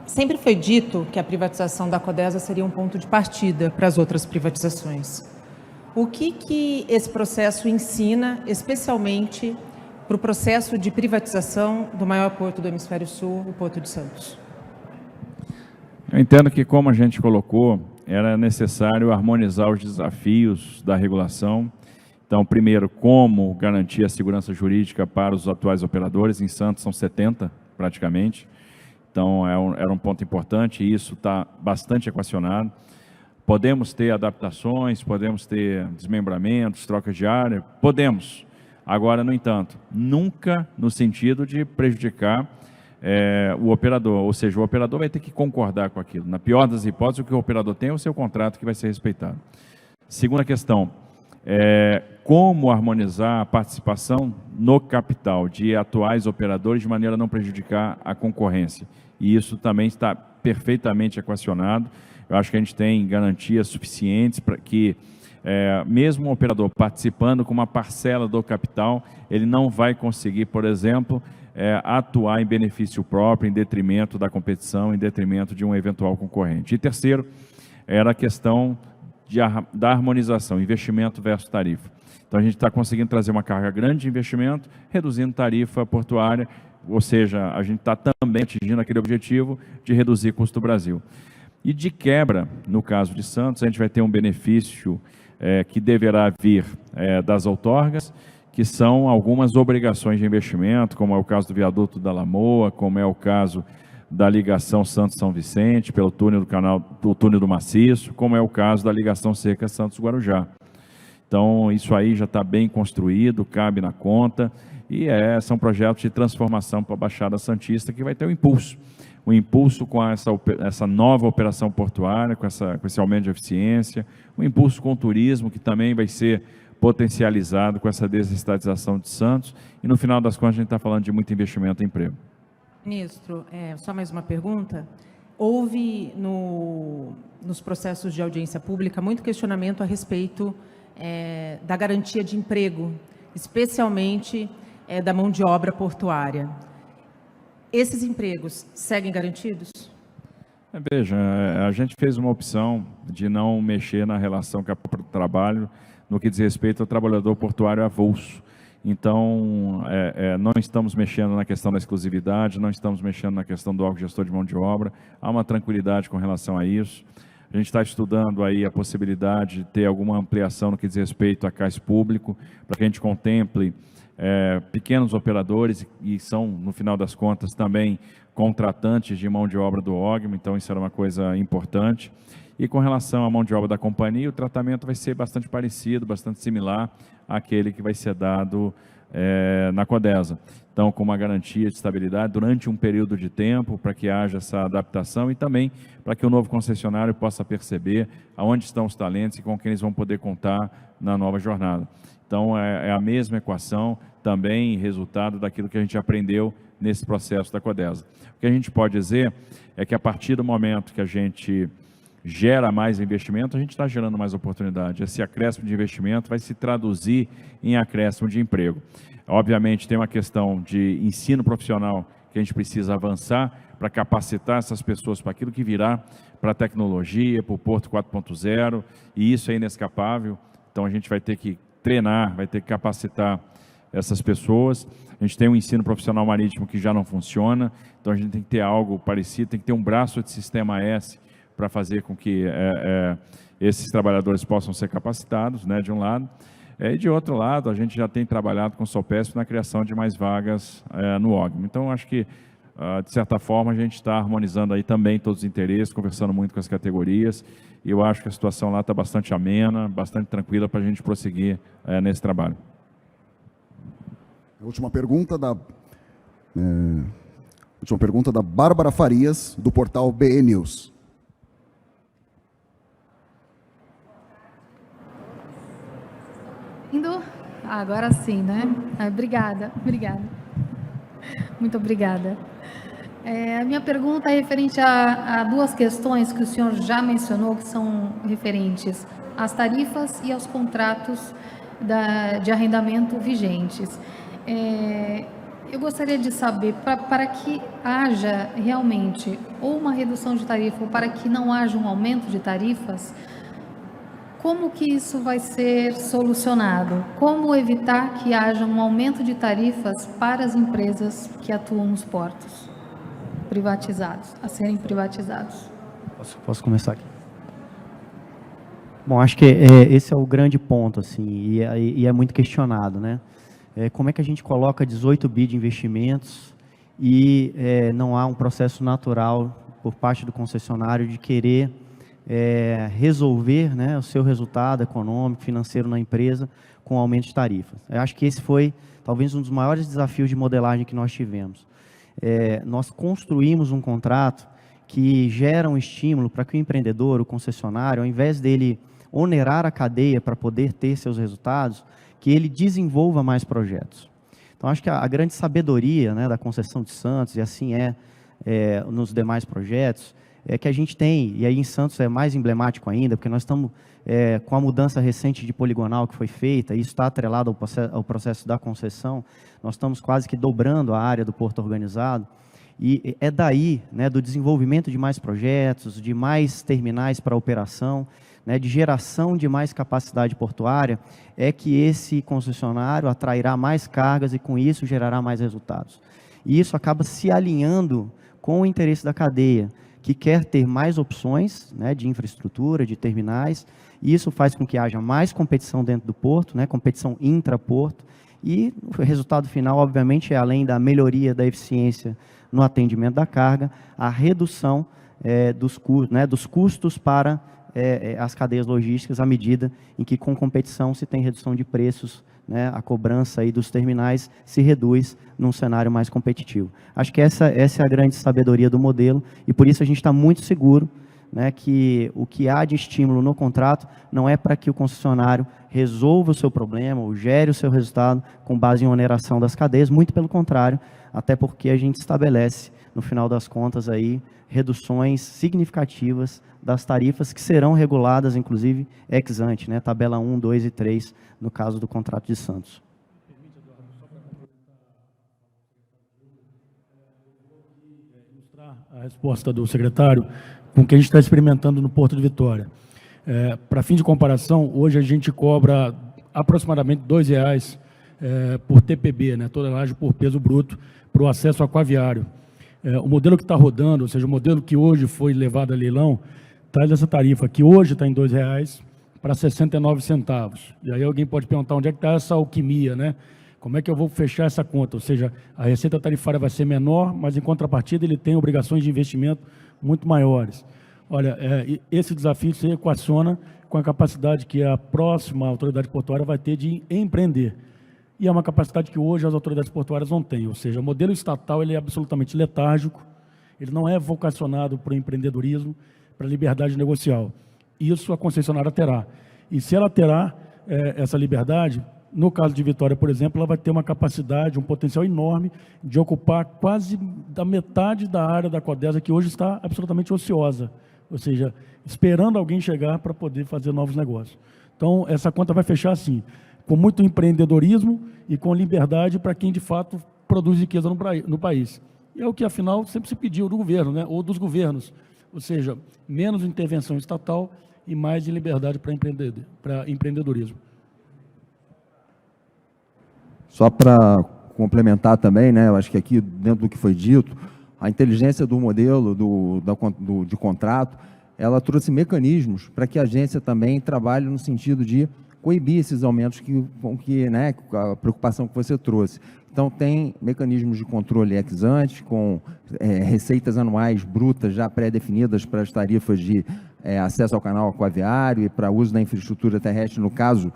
sempre foi dito que a privatização da Codesa seria um ponto de partida para as outras privatizações. O que esse processo ensina, especialmente para o processo de privatização do maior porto do Hemisfério Sul, o Porto de Santos? Eu entendo que, como a gente colocou, era necessário harmonizar os desafios da regulação. Então, primeiro, como garantir a segurança jurídica para os atuais operadores. Em Santos são 70, praticamente. Então, era um ponto importante e isso está bastante equacionado. Podemos ter adaptações, podemos ter desmembramentos, trocas de área, podemos. Agora, no entanto, nunca no sentido de prejudicar o operador, ou seja, o operador vai ter que concordar com aquilo. Na pior das hipóteses, o que o operador tem é o seu contrato que vai ser respeitado. Segunda questão, como harmonizar a participação no capital de atuais operadores de maneira a não prejudicar a concorrência. E isso também está perfeitamente equacionado. Eu acho que a gente tem garantias suficientes para que, mesmo um operador participando com uma parcela do capital, ele não vai conseguir, por exemplo, atuar em benefício próprio, em detrimento da competição, em detrimento de um eventual concorrente. E terceiro, era a questão da harmonização, investimento versus tarifa. Então, a gente está conseguindo trazer uma carga grande de investimento, reduzindo tarifa portuária, ou seja, a gente está também atingindo aquele objetivo de reduzir custo do Brasil. E de quebra, no caso de Santos, a gente vai ter um benefício que deverá vir das outorgas, que são algumas obrigações de investimento, como é o caso do viaduto da Lamoa, como é o caso da ligação Santos-São Vicente, pelo túnel do túnel do Maciço, como é o caso da ligação seca Santos-Guarujá. Então, isso aí já está bem construído, cabe na conta, e são projetos de transformação para a Baixada Santista que vai ter um impulso com essa nova operação portuária, com esse aumento de eficiência, um impulso com o turismo, que também vai ser potencializado com essa desestatização de Santos, e no final das contas a gente está falando de muito investimento em emprego. Ministro, só mais uma pergunta. Houve nos processos de audiência pública muito questionamento a respeito da garantia de emprego, especialmente da mão de obra portuária. Esses empregos seguem garantidos? Veja, a gente fez uma opção de não mexer na relação com o trabalho no que diz respeito ao trabalhador portuário avulso. Então, não estamos mexendo na questão da exclusividade, não estamos mexendo na questão do órgão gestor de mão de obra, há uma tranquilidade com relação a isso. A gente está estudando aí a possibilidade de ter alguma ampliação no que diz respeito a cais público, para que a gente contemple pequenos operadores e são, no final das contas, também contratantes de mão de obra do OGM, então isso era uma coisa importante. E com relação à mão de obra da companhia, o tratamento vai ser bastante parecido, bastante similar àquele que vai ser dado na Codesa. Então, com uma garantia de estabilidade durante um período de tempo, para que haja essa adaptação e também para que o novo concessionário possa perceber aonde estão os talentos e com quem eles vão poder contar na nova jornada. Então, é a mesma equação, também resultado daquilo que a gente aprendeu nesse processo da Codesa. O que a gente pode dizer é que a partir do momento que a gente gera mais investimento, a gente está gerando mais oportunidade. Esse acréscimo de investimento vai se traduzir em acréscimo de emprego. Obviamente, tem uma questão de ensino profissional que a gente precisa avançar para capacitar essas pessoas para aquilo que virá, para a tecnologia, para o Porto 4.0, e isso é inescapável. Então, a gente vai ter que treinar, vai ter que capacitar essas pessoas. A gente tem um ensino profissional marítimo que já não funciona, então a gente tem que ter algo parecido, tem que ter um braço de sistema S para fazer com que esses trabalhadores possam ser capacitados, né, de um lado. E de outro lado, a gente já tem trabalhado com o Sopesp na criação de mais vagas no OGM. Então, acho que, de certa forma, a gente está harmonizando aí também todos os interesses, conversando muito com as categorias, e eu acho que a situação lá está bastante amena, bastante tranquila para a gente prosseguir nesse trabalho. A última pergunta da Bárbara Farias, do portal BE News. Agora sim, né? Obrigada. Muito obrigada. A minha pergunta é referente a duas questões que o senhor já mencionou, que são referentes às tarifas e aos contratos de arrendamento vigentes. Eu gostaria de saber, para que haja realmente ou uma redução de tarifa ou para que não haja um aumento de tarifas, como que isso vai ser solucionado? Como evitar que haja um aumento de tarifas para as empresas que atuam nos portos privatizados, a serem privatizados? Posso começar aqui? Bom, acho que esse é o grande ponto, assim, e é muito questionado, né? Como é que a gente coloca 18 bi de investimentos e não há um processo natural por parte do concessionário de querer resolver, né, o seu resultado econômico, financeiro na empresa com aumento de tarifas. Eu acho que esse foi talvez um dos maiores desafios de modelagem que nós tivemos. Nós construímos um contrato que gera um estímulo para que o empreendedor, o concessionário, ao invés dele onerar a cadeia para poder ter seus resultados, que ele desenvolva mais projetos. Então, acho que a grande sabedoria, né, da concessão de Santos, e assim nos demais projetos, é que a gente tem, e aí em Santos é mais emblemático ainda, porque nós estamos com a mudança recente de poligonal que foi feita, e isso está atrelado ao processo da concessão, nós estamos quase que dobrando a área do porto organizado, e é daí, né, do desenvolvimento de mais projetos, de mais terminais para operação, né, de geração de mais capacidade portuária, é que esse concessionário atrairá mais cargas e com isso gerará mais resultados. E isso acaba se alinhando com o interesse da cadeia, que quer ter mais opções, né, de infraestrutura, de terminais, e isso faz com que haja mais competição dentro do porto, né, competição intraporto, e o resultado final, obviamente, é além da melhoria da eficiência no atendimento da carga, a redução dos custos para as cadeias logísticas, à medida em que, com competição, se tem redução de preços, né, a cobrança aí dos terminais se reduz num cenário mais competitivo. Acho que essa é a grande sabedoria do modelo, e por isso a gente está muito seguro, né, que o que há de estímulo no contrato não é para que o concessionário resolva o seu problema ou gere o seu resultado com base em oneração das cadeias, muito pelo contrário, até porque a gente estabelece, no final das contas, aí, reduções significativas das tarifas que serão reguladas, inclusive, ex ante, né, tabela 1, 2 e 3, no caso do contrato de Santos. Ilustrar a resposta do secretário com o que a gente está experimentando no Porto de Vitória. Para fim de comparação, hoje a gente cobra aproximadamente R$2 por TPB, né, tonelagem por peso bruto, para o acesso aquaviário. O modelo que está rodando, ou seja, o modelo que hoje foi levado a leilão, traz essa tarifa que hoje está em R$2 para 69 centavos. E aí alguém pode perguntar onde é que está essa alquimia, né? Como é que eu vou fechar essa conta? Ou seja, a receita tarifária vai ser menor, mas em contrapartida ele tem obrigações de investimento muito maiores. Olha, esse desafio se equaciona com a capacidade que a próxima autoridade portuária vai ter de empreender. E é uma capacidade que hoje as autoridades portuárias não têm, ou seja, o modelo estatal ele é absolutamente letárgico, ele não é vocacionado para o empreendedorismo, para a liberdade negocial. Isso a concessionária terá. E se ela terá essa liberdade, no caso de Vitória, por exemplo, ela vai ter uma capacidade, um potencial enorme de ocupar quase da metade da área da Codesa, que hoje está absolutamente ociosa, ou seja, esperando alguém chegar para poder fazer novos negócios. Então, essa conta vai fechar assim, com muito empreendedorismo e com liberdade para quem, de fato, produz riqueza no país. E é o que, afinal, sempre se pediu do governo, né, ou dos governos, ou seja, menos intervenção estatal e mais de liberdade para empreendedorismo. Só para complementar também, né, eu acho que aqui, dentro do que foi dito, a inteligência do modelo de contrato, ela trouxe mecanismos para que a agência também trabalhe no sentido de coibir esses aumentos né, a preocupação que você trouxe. Então, tem mecanismos de controle ex ante, com receitas anuais brutas já pré-definidas para as tarifas de acesso ao canal aquaviário e para uso da infraestrutura terrestre, no caso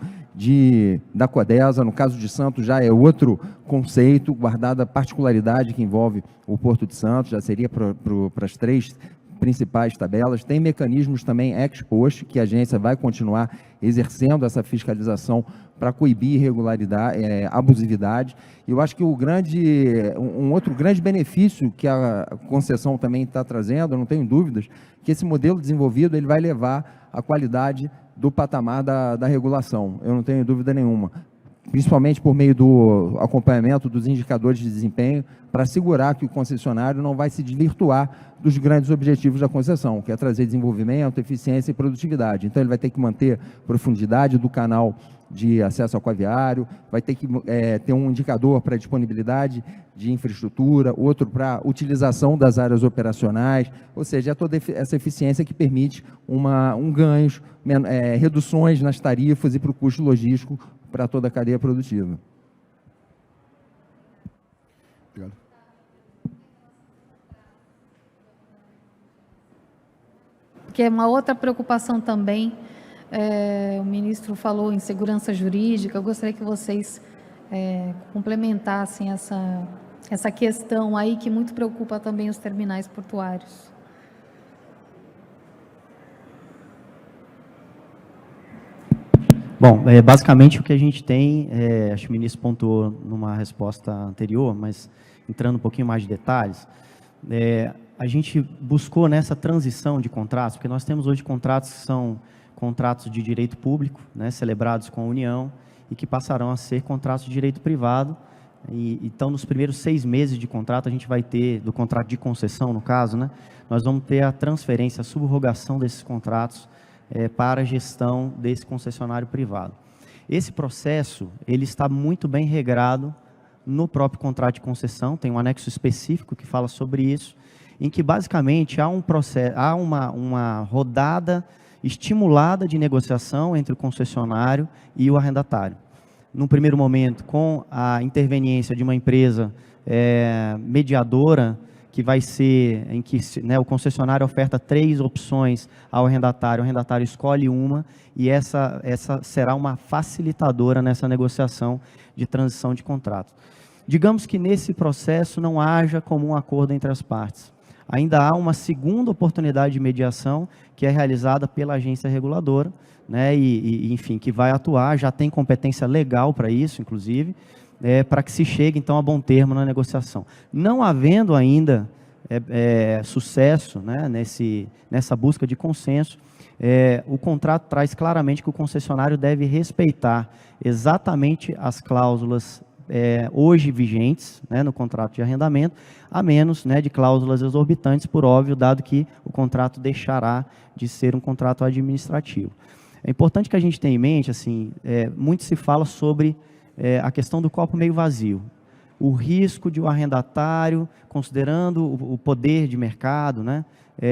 da Codesa. No caso de Santos já é outro conceito, guardada a particularidade que envolve o Porto de Santos, já seria para as 3 principais tabelas. Tem mecanismos também ex post, que a agência vai continuar exercendo essa fiscalização para coibir irregularidade, abusividade. E eu acho que um outro grande benefício que a concessão também está trazendo, eu não tenho dúvidas, que esse modelo desenvolvido ele vai levar a qualidade do patamar da regulação, eu não tenho dúvida nenhuma, principalmente por meio do acompanhamento dos indicadores de desempenho, para assegurar que o concessionário não vai se desvirtuar dos grandes objetivos da concessão, que é trazer desenvolvimento, eficiência e produtividade. Então, ele vai ter que manter profundidade do canal de acesso aquaviário, vai ter que ter um indicador para disponibilidade de infraestrutura, outro para utilização das áreas operacionais, ou seja, é toda essa eficiência que permite um ganho, reduções nas tarifas e para o custo logístico para toda a cadeia produtiva. Obrigado. Porque é uma outra preocupação também, o ministro falou em segurança jurídica, eu gostaria que vocês complementassem essa questão aí que muito preocupa também os terminais portuários. Bom, basicamente o que a gente tem, acho que o ministro pontuou numa resposta anterior, mas entrando um pouquinho mais de detalhes, a gente buscou nessa transição de contratos, porque nós temos hoje contratos que são contratos de direito público, né, celebrados com a União, e que passarão a ser contratos de direito privado. Então, nos primeiros 6 meses de contrato, a gente vai ter, do contrato de concessão, no caso, né, nós vamos ter a transferência, a subrogação desses contratos para a gestão desse concessionário privado. Esse processo, ele está muito bem regrado no próprio contrato de concessão, tem um anexo específico que fala sobre isso, em que basicamente há uma rodada estimulada de negociação entre o concessionário e o arrendatário. Num primeiro momento, com a interveniência de uma empresa mediadora, que vai ser em que, né, o concessionário oferta 3 opções ao arrendatário, o arrendatário escolhe uma, e essa será uma facilitadora nessa negociação de transição de contrato. Digamos que nesse processo não haja comum acordo entre as partes. Ainda há uma segunda oportunidade de mediação, que é realizada pela agência reguladora, né, enfim, que vai atuar, já tem competência legal para isso, inclusive, para que se chegue, então, a bom termo na negociação. Não havendo ainda sucesso, né, nessa busca de consenso, o contrato traz claramente que o concessionário deve respeitar exatamente as cláusulas hoje vigentes, né, no contrato de arrendamento, a menos, né, de cláusulas exorbitantes, por óbvio, dado que o contrato deixará de ser um contrato administrativo. É importante que a gente tenha em mente, assim, muito se fala sobre a questão do copo meio vazio. O risco de o arrendatário, considerando o poder de mercado, né,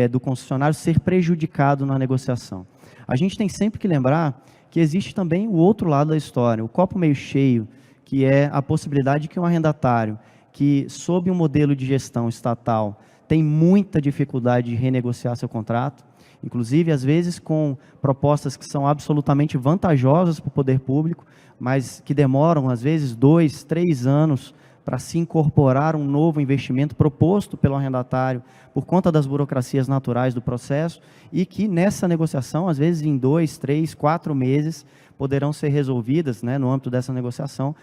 do concessionário, ser prejudicado na negociação. A gente tem sempre que lembrar que existe também o outro lado da história, o copo meio cheio, que é a possibilidade de que um arrendatário que, sob um modelo de gestão estatal, tem muita dificuldade de renegociar seu contrato, inclusive às vezes com propostas que são absolutamente vantajosas para o poder público, mas que demoram às vezes 2, 3 anos para se incorporar um novo investimento proposto pelo arrendatário por conta das burocracias naturais do processo, e que nessa negociação, às vezes em 2, 3, 4 meses, poderão ser resolvidas, né, no âmbito dessa negociação,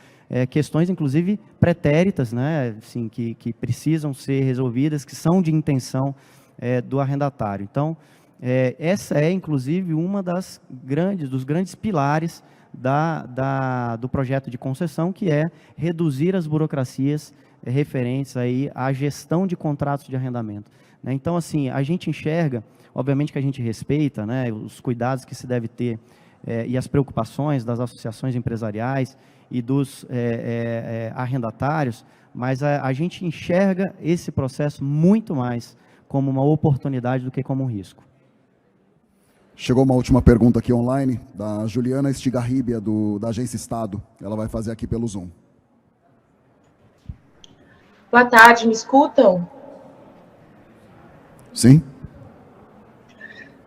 questões inclusive pretéritas, né, assim, que precisam ser resolvidas, que são de intenção do arrendatário. Então, essa é inclusive uma dos grandes pilares do projeto de concessão, que é reduzir as burocracias referentes aí à gestão de contratos de arrendamento, né? Então, assim, a gente enxerga, obviamente que a gente respeita, né, os cuidados que se deve ter e as preocupações das associações empresariais e dos arrendatários, mas a gente enxerga esse processo muito mais como uma oportunidade do que como um risco. Chegou uma última pergunta aqui online, da Juliana Estigarribia, da Agência Estado. Ela vai fazer aqui pelo Zoom. Boa tarde, me escutam? Sim.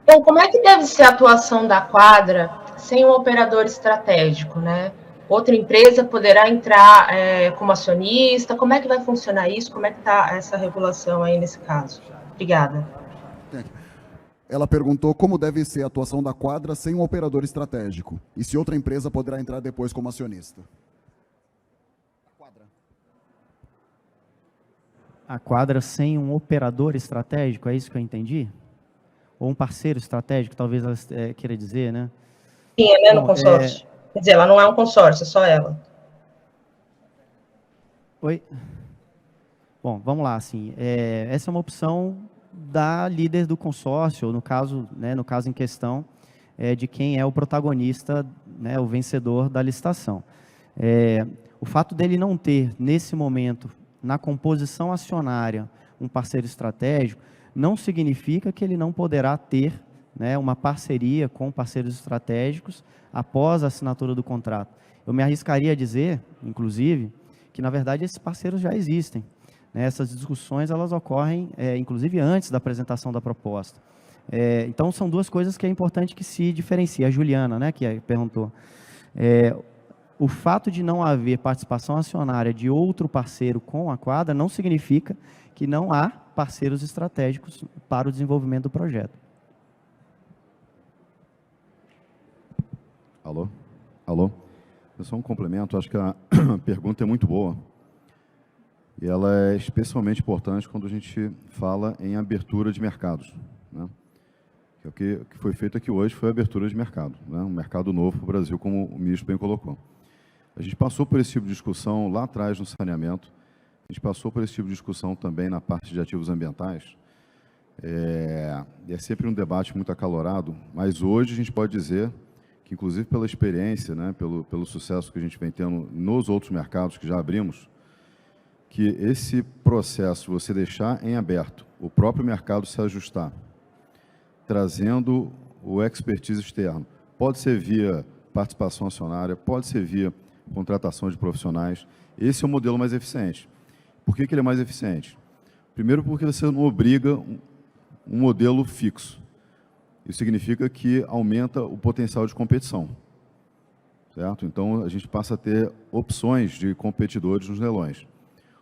Bom, como é que deve ser a atuação da quadra sem um operador estratégico, né? Outra empresa poderá entrar como acionista? Como é que vai funcionar isso? Como é que está essa regulação aí nesse caso? Obrigada. Ela perguntou como deve ser a atuação da quadra sem um operador estratégico e se outra empresa poderá entrar depois como acionista. A quadra sem um operador estratégico, é isso que eu entendi? Ou um parceiro estratégico, talvez ela queira dizer, né? Sim, é no consórcio. Quer dizer, ela não é um consórcio, é só ela. Oi? Bom, vamos lá, assim, essa é uma opção da líder do consórcio, ou no caso em questão, de quem é o protagonista, né, o vencedor da licitação. O fato dele não ter, nesse momento, na composição acionária, um parceiro estratégico, não significa que ele não poderá ter, né, uma parceria com parceiros estratégicos após a assinatura do contrato. Eu me arriscaria a dizer, inclusive, que, na verdade, esses parceiros já existem. Essas discussões, elas ocorrem, inclusive, antes da apresentação da proposta. Então, são duas coisas que é importante que se diferenciem. A Juliana, né, que perguntou. O fato de não haver participação acionária de outro parceiro com a quadra não significa que não há parceiros estratégicos para o desenvolvimento do projeto. Alô? Alô? Só um complemento, acho que a pergunta é muito boa. E ela é especialmente importante quando a gente fala em abertura de mercados, né? O que foi feito aqui hoje foi a abertura de mercado, né? Um mercado novo para o Brasil, como o ministro bem colocou. A gente passou por esse tipo de discussão lá atrás no saneamento, a gente passou por esse tipo de discussão também na parte de ativos ambientais. É sempre um debate muito acalorado, mas hoje a gente pode dizer que, inclusive pela experiência, né, pelo sucesso que a gente vem tendo nos outros mercados que já abrimos, que esse processo, você deixar em aberto, o próprio mercado se ajustar, trazendo o expertise externo, pode ser via participação acionária, pode ser via contratação de profissionais, esse é o modelo mais eficiente. Por que ele é mais eficiente? Primeiro, porque você não obriga um modelo fixo. Isso significa que aumenta o potencial de competição, certo? Então, a gente passa a ter opções de competidores nos leilões.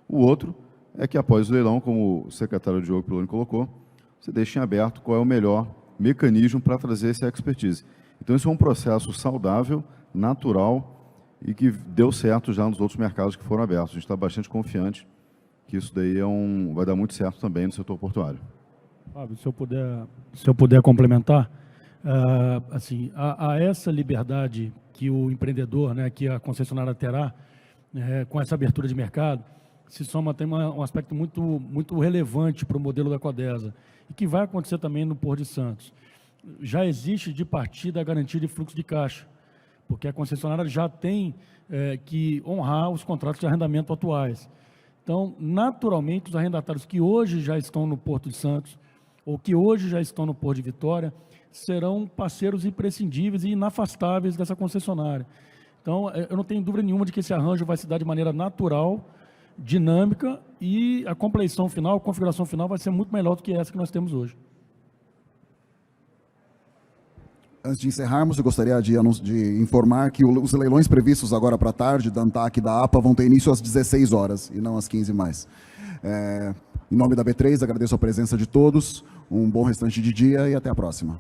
O outro é que, após o leilão, como o secretário Diogo Piloni colocou, você deixa em aberto qual é o melhor mecanismo para trazer essa expertise. Então, isso é um processo saudável, natural e que deu certo já nos outros mercados que foram abertos. A gente está bastante confiante que isso daí vai dar muito certo também no setor portuário. Fábio, se eu puder complementar, assim, a essa liberdade que o empreendedor, né, que a concessionária terá, com essa abertura de mercado, se soma, tem um aspecto muito relevante para o modelo da Codesa, e que vai acontecer também no Porto de Santos. Já existe de partida a garantia de fluxo de caixa, porque a concessionária já tem que honrar os contratos de arrendamento atuais. Então, naturalmente, os arrendatários que hoje já estão no Porto de Santos, ou que hoje já estão no Porto de Vitória, serão parceiros imprescindíveis e inafastáveis dessa concessionária. Então, eu não tenho dúvida nenhuma de que esse arranjo vai se dar de maneira natural, dinâmica, e a compleição final, a configuração final vai ser muito melhor do que essa que nós temos hoje. Antes de encerrarmos, eu gostaria de informar que os leilões previstos agora para a tarde, da ANTAC e da APA, vão ter início às 16 horas e não às 15 mais. Em nome da B3, agradeço a presença de todos, um bom restante de dia e até a próxima.